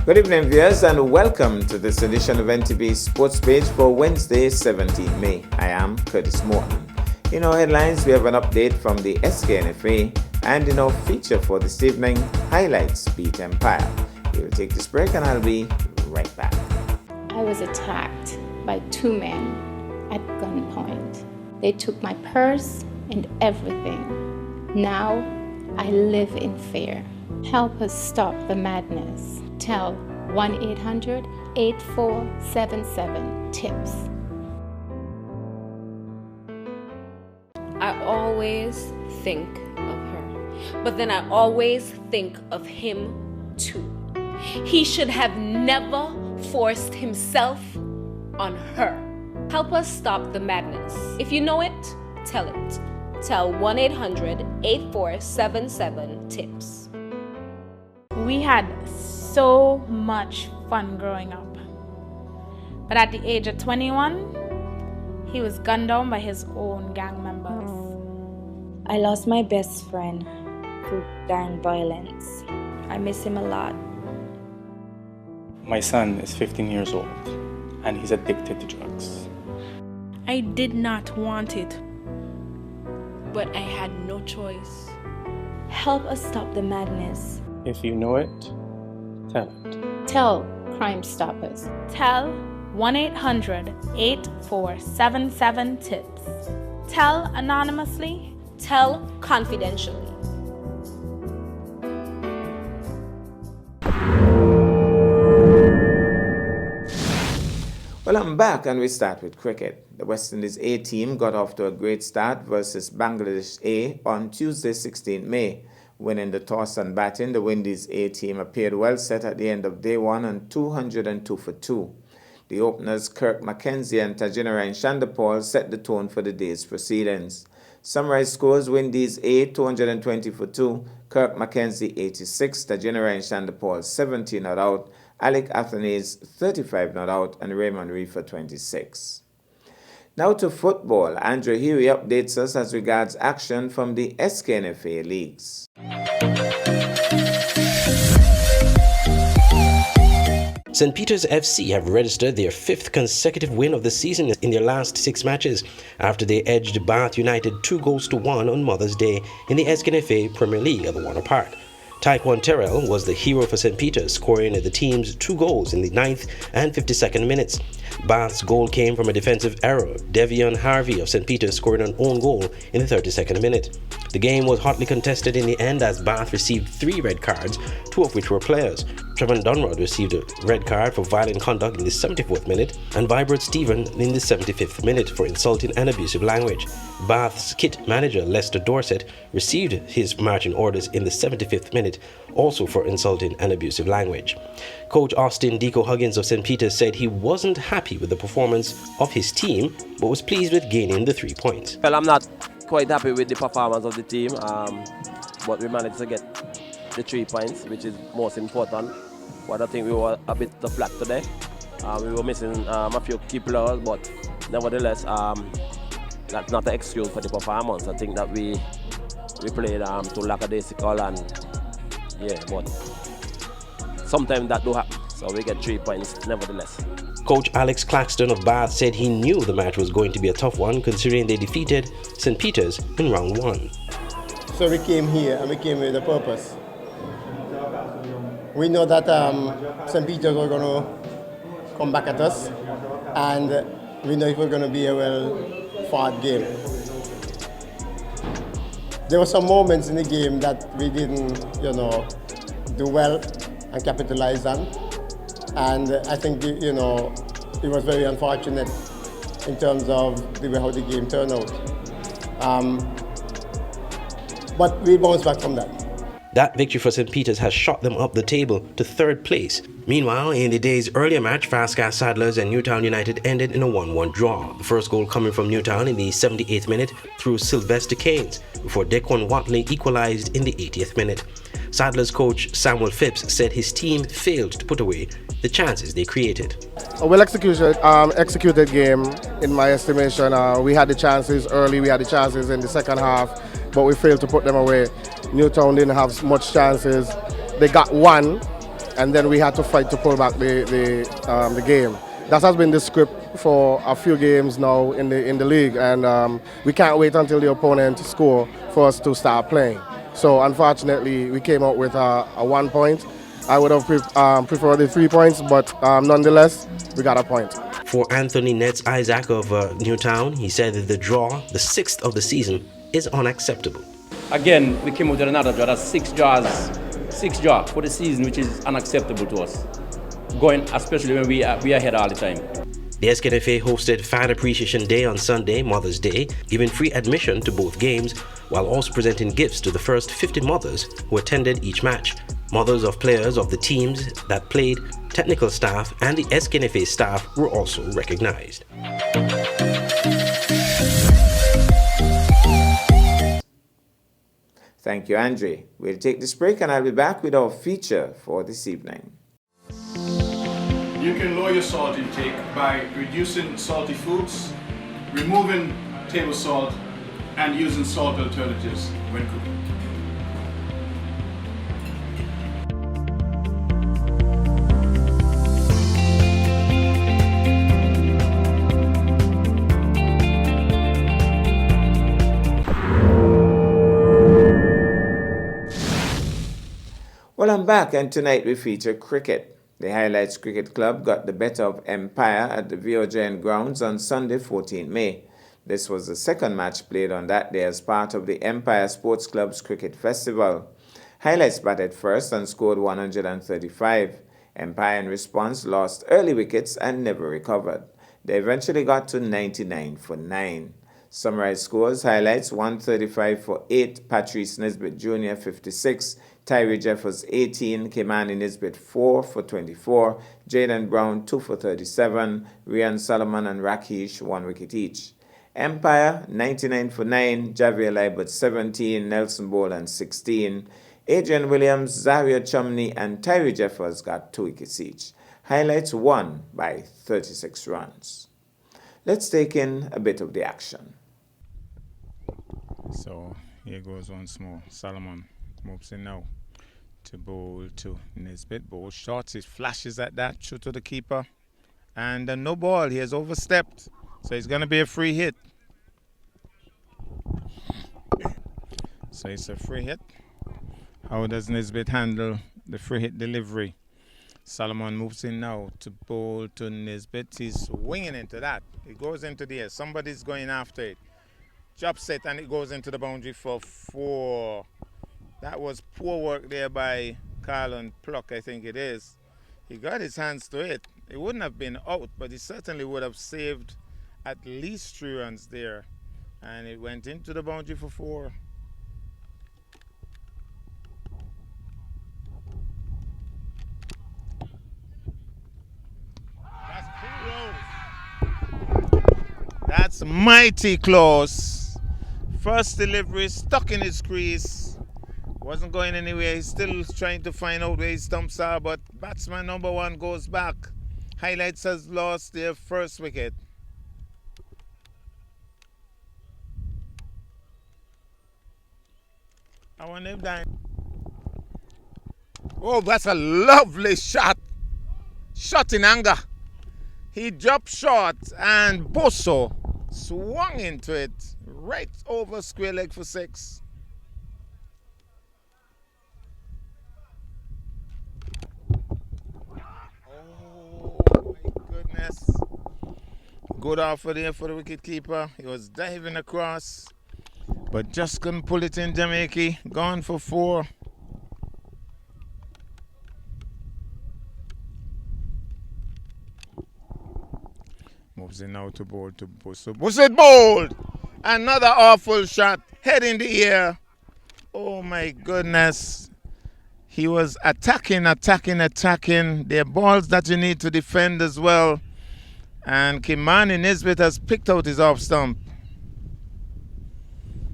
Good evening, viewers, and welcome to this edition of NTV Sports Page for Wednesday, 17 May. I am Curtis Morton. In our headlines, we have an update from the SKNFA, and in our feature for this evening, highlights Beat Empire. We will take this break, and I'll be right back. I was attacked by two men at gunpoint. They took my purse and everything. Now I live in fear. Help us stop the madness. Tell 1-800-8477-TIPS. I always think of her, but then I always think of him too. He should have never forced himself on her. Help us stop the madness. If you know it, tell it. Tell 1-800-8477-TIPS. We had so much fun growing up. But at the age of 21, he was gunned down by his own gang members. I lost my best friend through gang violence. I miss him a lot. My son is 15 years old and he's addicted to drugs. I did not want it, but I had no choice. Help us stop the madness. If you know it, tell it. Tell Crime Stoppers. Tell 1-800-8477-TIPS. Tell anonymously. Tell confidentially. Well, I'm back, and we start with cricket. The West Indies A team got off to a great start versus Bangladesh A on Tuesday, 16 May. Winning the toss and batting, the Windies A team appeared well set at the end of day one on 202 for 2. The openers Kirk Mackenzie and Tajinarain Chanderpaul set the tone for the day's proceedings. Summarized scores: Windies A 220 for 2, Kirk Mackenzie 86, Tajinarain Chanderpaul 70 not out, Alec Athanaze 35 not out, and Raymond Reefer 26. Now to football. Andrew Huey updates us as regards action from the SKNFA leagues. St. Peter's FC have registered their 5th consecutive win of the season in their last 6 matches after they edged Bath United 2-1 on Mother's Day in the SKNFA Premier League at the Warner Park. Taekwon Terrell was the hero for St. Peter's, scoring the team's 2 goals in the 9th and 52nd minutes. Bath's goal came from a defensive error. Devion Harvey of St. Peter's scored an own goal in the 32nd minute. The game was hotly contested in the end as Bath received 3 red cards, 2 of which were players. Trevor Dunrod received a red card for violent conduct in the 74th minute and Vibert Stephen in the 75th minute for insulting and abusive language. Bath's kit manager Lester Dorset received his marching orders in the 75th minute, also for insulting and abusive language. Coach Austin Deco Huggins of St. Peter's said he wasn't happy with the performance of his team, but was pleased with gaining the 3 points. Well, I'm not quite happy with the performance of the team, but we managed to get the 3 points, which is most important. But I think we were a bit flat today. We were missing a few key players, but nevertheless, that's not an excuse for the performance. I think that we played too lackadaisical, and yeah, but sometimes that do happen. So we get 3 points nevertheless. Coach Alex Claxton of Bath said he knew the match was going to be a tough one considering they defeated St. Peter's in round 1. So we came here and we came with a purpose. We know that St. Peter's are going to come back at us, and we know it was going to be a well-fought game. There were some moments in the game that we didn't, do well and capitalize on, and I think, it was very unfortunate in terms of the way how the game turned out. But we bounced back from that. That victory for St. Peter's has shot them up the table to 3rd place. Meanwhile, in the day's earlier match, Fastcast Saddlers and Newtown United ended in a 1-1 draw. The first goal coming from Newtown in the 78th minute through Sylvester Keynes, before Dequan Watley equalized in the 80th minute. Saddlers coach Samuel Phipps said his team failed to put away the chances they created. A well-executed game, in my estimation. We had the chances early, we had the chances in the second half, but we failed to put them away. Newtown didn't have much chances. They got one, and then we had to fight to pull back the game. That has been the script for a few games now in the league, and we can't wait until the opponent score for us to start playing. So unfortunately, we came out with a 1 point. I would have preferred the 3 points, but nonetheless, we got a point. For Anthony Nets Isaac of Newtown, he said that the draw, the 6th of the season, is unacceptable. Again, we came out with another draw. That's 6 draws for the season, which is unacceptable to us. Going, especially when we are ahead all the time. The SKNFA hosted Fan Appreciation Day on Sunday, Mother's Day, giving free admission to both games, while also presenting gifts to the first 50 mothers who attended each match. Mothers of players of the teams that played, technical staff, and the SKNFA staff were also recognized. Thank you, Andre. We'll take this break and I'll be back with our feature for this evening. You can lower your salt intake by reducing salty foods, removing table salt, and using salt alternatives when cooking. Well, I'm back, and tonight we feature cricket. The Highlights Cricket Club got the better of Empire at the VOJN grounds on Sunday, 14 May. This was the second match played on that day as part of the Empire Sports Club's Cricket Festival. Highlights batted first and scored 135. Empire in response lost early wickets and never recovered. They eventually got to 99 for 9. Summarized scores: Highlights 135 for 8, Patrice Nisbet Jr. 56, Tyree Jeffers 18, Kimani Nisbet 4 for 24, Jaden Brown 2 for 37, Rian Solomon and Rakesh 1 wicket each. Empire 99 for 9, Javier Libert 17, Nelson Boland 16, Adrian Williams, Zaria Chumney and Tyree Jeffers got 2 wickets each. Highlights won by 36 runs. Let's take in a bit of the action. So here goes once more. Solomon moves in now to bowl to Nisbet. Bowl short, he flashes at that, shoot to the keeper. And no ball, he has overstepped. So it's going to be a free hit. So it's a free hit. How does Nisbet handle the free hit delivery? Solomon moves in now to bowl to Nisbet. He's winging into that. It goes into the air. Somebody's going after it. Drops it and it goes into the boundary for 4. That was poor work there by Carlon Pluck, I think it is. He got his hands to it. It wouldn't have been out, but he certainly would have saved at least 3 runs there. And it went into the boundary for 4. That's mighty close. First delivery stuck in his crease. Wasn't going anywhere. He's still trying to find out where his stumps are, but batsman number 1 goes back. Highlights has lost their first wicket. I wonder if that... Oh, that's a lovely shot. Shot in anger. He dropped short and Bosso swung into it right over square leg for 6. Oh my goodness. Good offer there for the wicketkeeper. He was diving across, but just couldn't pull it in. Jamaica gone for 4. Moves in now to bowl to Bosso. Bosso bowled! Another awful shot. Head in the air. Oh my goodness. He was attacking. They're balls that you need to defend as well. And Kimani Nisbet has picked out his off stump.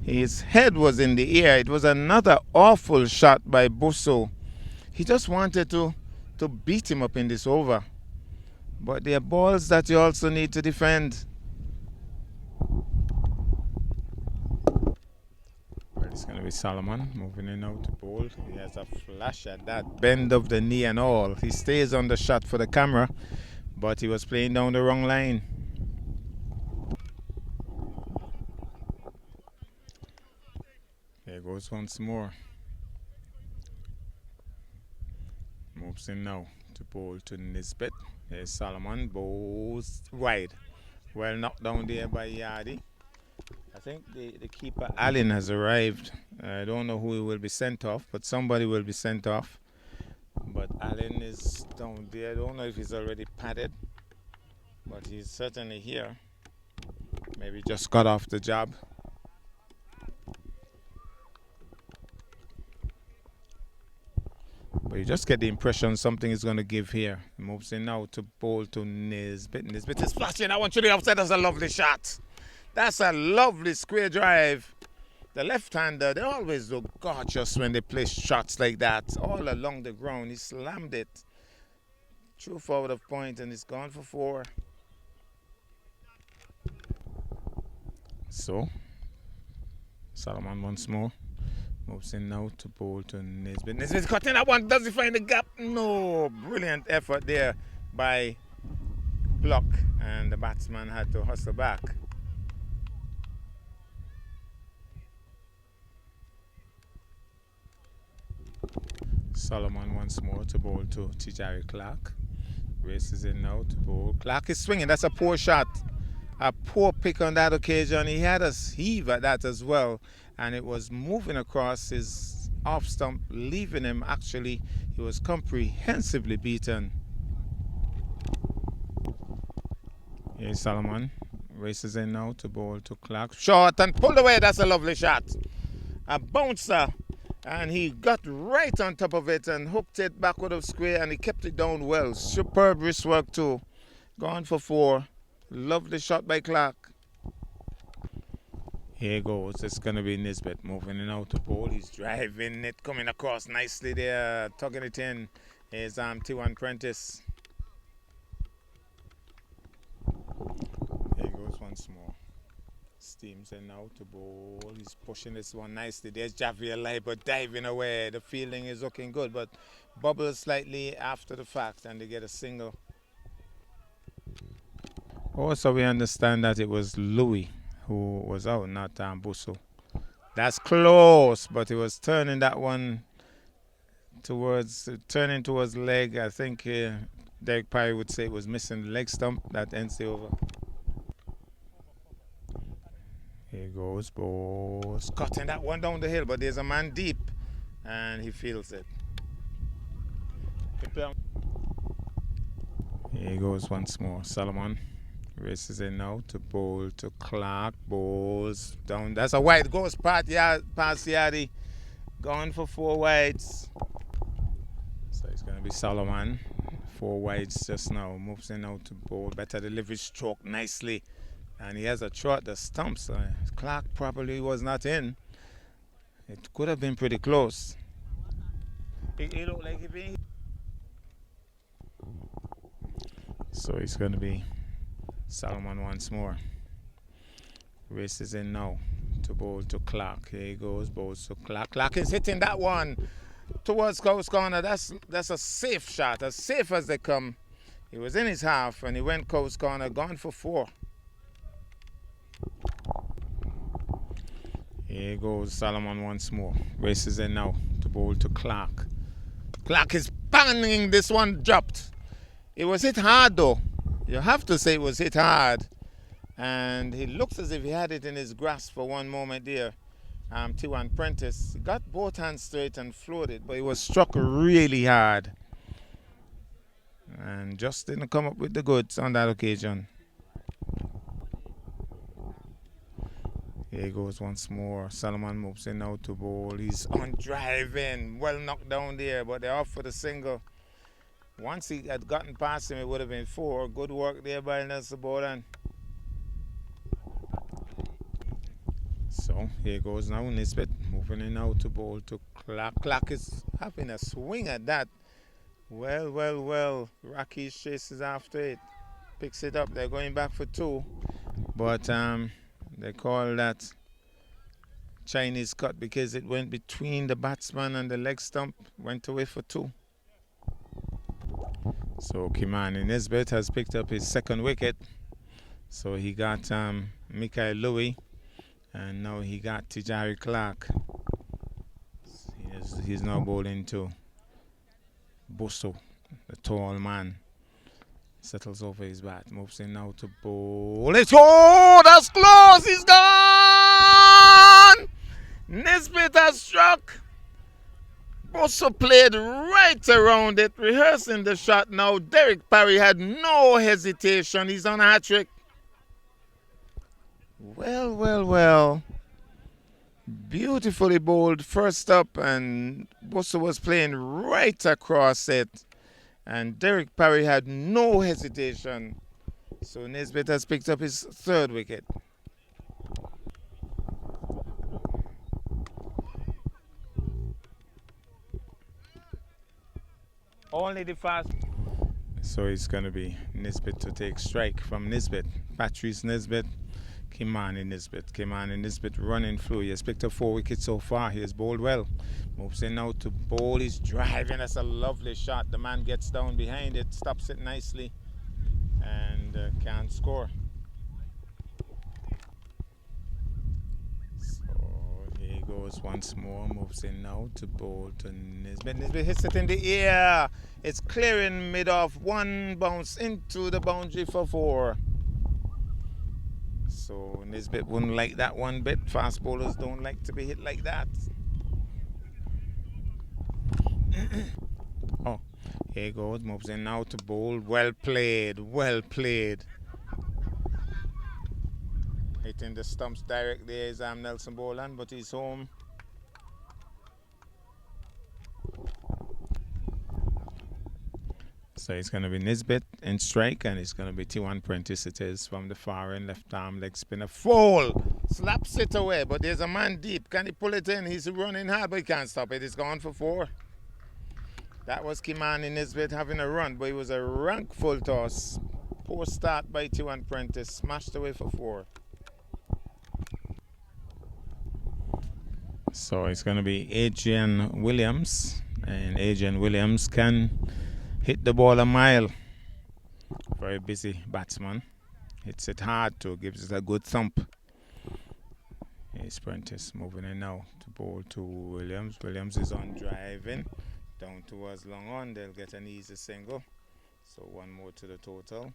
His head was in the air. It was another awful shot by Bosso. He just wanted to beat him up in this over. But they're balls that you also need to defend. Well, it's going going to be Solomon moving in now to bowl. He has a flash at that bend of the knee and all. He stays on the shot for the camera, but he was playing down the wrong line. There goes once more. Moves in now to bowl to Nisbet. There's Solomon, bowls wide. Well knocked down there by Yardy. I think the keeper Allen has arrived. I don't know who will be sent off, but somebody will be sent off. But Allen is down there. I don't know if he's already padded, but he's certainly here. Maybe just got off the job. But you just get the impression something is going to give here. He moves in now to bowl to Nisbet. Nisbet is flashing. I want you to the outside. That's a lovely shot. That's a lovely square drive. The left-hander, they always look gorgeous when they play shots like that. All along the ground. He slammed it. True forward of point, and it's gone for 4. So, Solomon once more. Moves in now to bowl to Nisbet. Nisbet's cutting that one. Does he find the gap? No. Brilliant effort there by Block. And the batsman had to hustle back. Solomon once more to bowl to Tijari Clark. Races in now to bowl. Clark is swinging. That's a poor shot. A poor pick on that occasion. He had a heave at that as well. And it was moving across his off stump, leaving him actually. He was comprehensively beaten. Here's Solomon. Races in now to bowl to Clark. Short and pulled away. That's a lovely shot. A bouncer. And he got right on top of it and hooked it backward of square, and he kept it down well. Superb wrist work too. Gone for 4. Lovely shot by Clark. Here goes. It's going to be Nisbet moving in out to bowl. He's driving it, coming across nicely there, tugging it in. Here's T1 Prentice. Here goes once more. Steams in now to bowl. He's pushing this one nicely. There's Javier Leiber diving away. The fielding is looking good, but bubbles slightly after the fact, and they get a single. Also, we understand that it was Louis who was out, not Busso. That's close, but he was turning that one towards leg. I think Derek Perry would say it was missing the leg stump. That ends the over. Here goes Bose. Cutting that one down the hill, but there's a man deep, and he feels it. Here goes once more. Solomon races in now to bowl to Clark. Bowls down. That's a wide. Goes past Yardy. Gone for 4 wides. So it's going to be Solomon. 4 wides just now. Moves in now to bowl. Better delivery, stroke nicely. And he has a throw at the stumps. Clark probably was not in. It could have been pretty close. It looked like it being. So it's going to be Solomon once more. Races in now to bowl to Clark. Here he goes, bowls to Clark. Clark is hitting that one towards Coast Corner. That's a safe shot, as safe as they come. He was in his half and he went Coast Corner, gone for 4. Here goes Solomon once more. Races in now to bowl to Clark. Clark is banging this one, dropped. It was hit hard though. You have to say it was hit hard. And he looks as if he had it in his grasp for one moment there. T1 Prentice got both hands straight and floated, but it was struck really hard. And just didn't come up with the goods on that occasion. Here he goes once more. Solomon moves in now to bowl. He's on driving. Well knocked down there, but they're off for the single. Once he had gotten past him, it would have been 4. Good work there by Nelson Bowden. So here goes now Nisbet moving in now to bowl to Clark. Clark is having a swing at that. Well. Rakesh chases after it. Picks it up. They're going back for 2. But they call that Chinese cut because it went between the batsman and the leg stump, went away for 2. So Kimani Nisbet has picked up his second wicket. So he got Mikael Louis, and now he got Tijari Clark. He's now bowling to Busso, the tall man. Settles over his bat, moves in now to bowl. It's that's close, he's gone! Nisbet has struck. Busso played right around it, rehearsing the shot now. Derek Parry had no hesitation, he's on a hat-trick. Well. Beautifully bowled first up, and Busso was playing right across it. And Derek Parry had no hesitation. So Nisbet has picked up his third wicket. Only the fast. So it's going to be Nisbet to take strike from Nisbet. Patrice Nisbet, Kimani Nisbet. Kimani Nisbet running through. He has picked up 4 wickets so far. He has bowled well. Moves in now to bowl. He's driving. That's a lovely shot. The man gets down behind it, stops it nicely, and can't score. So here he goes once more. Moves in now to bowl to Nisbet. Nisbet hits it in the air. It's clearing mid-off. 1 bounce into the boundary for 4. So Nisbet wouldn't like that one bit. Fast bowlers don't like to be hit like that. Oh, here he goes. Moves in now to bowl. Well played. Hitting the stumps directly is Nelson Boland, but he's home. So it's going to be Nisbet in strike, and it's going to be T1 Prentice. It is from the far end, left arm leg spinner. Full! Slaps it away, but there's a man deep. Can he pull it in? He's running hard, but he can't stop it. It's gone for 4. That was Kimani Nisbet having a run, but it was a rank full toss. Poor start by T1 Prentice. Smashed away for 4. So it's going to be Adrian Williams, and Adrian Williams can hit the ball a mile. Very busy batsman. Hits it hard too, gives it a good thump. Here's Prentice moving in now to bowl to Williams. Williams is on driving. Down towards long on, they'll get an easy single. So 1 more to the total.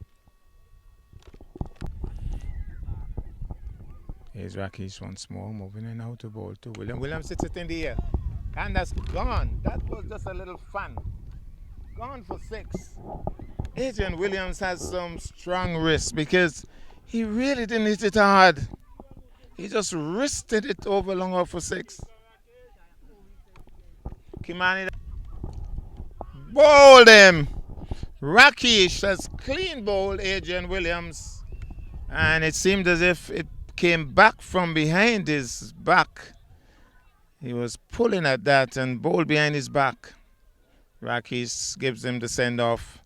Here's Rakesh once more, moving in now to bowl to Williams. Williams hits it in the air. And that's gone. That was just a little fun. Gone for 6. Adrian Williams has some strong wrists because he really didn't hit it hard. He just wristed it over long off for 6. Kimani bowled him. Rakesh has clean bowled Adrian Williams, and it seemed as if it came back from behind his back. He was pulling at that and bowled behind his back. Rakesh gives him the send-off,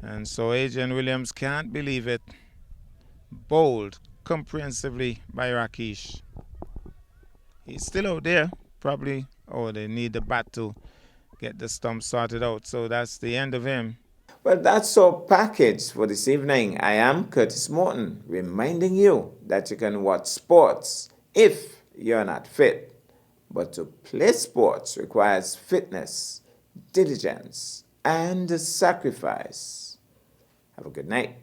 and so Adrian Williams can't believe it. Bowled comprehensively by Rakesh. He's still out there, probably. Oh, they need the bat to get the stump sorted out. So that's the end of him. Well, that's our package for this evening. I am Curtis Morton, reminding you that you can watch sports if you're not fit. But to play sports requires fitness, diligence, and sacrifice. Have a good night.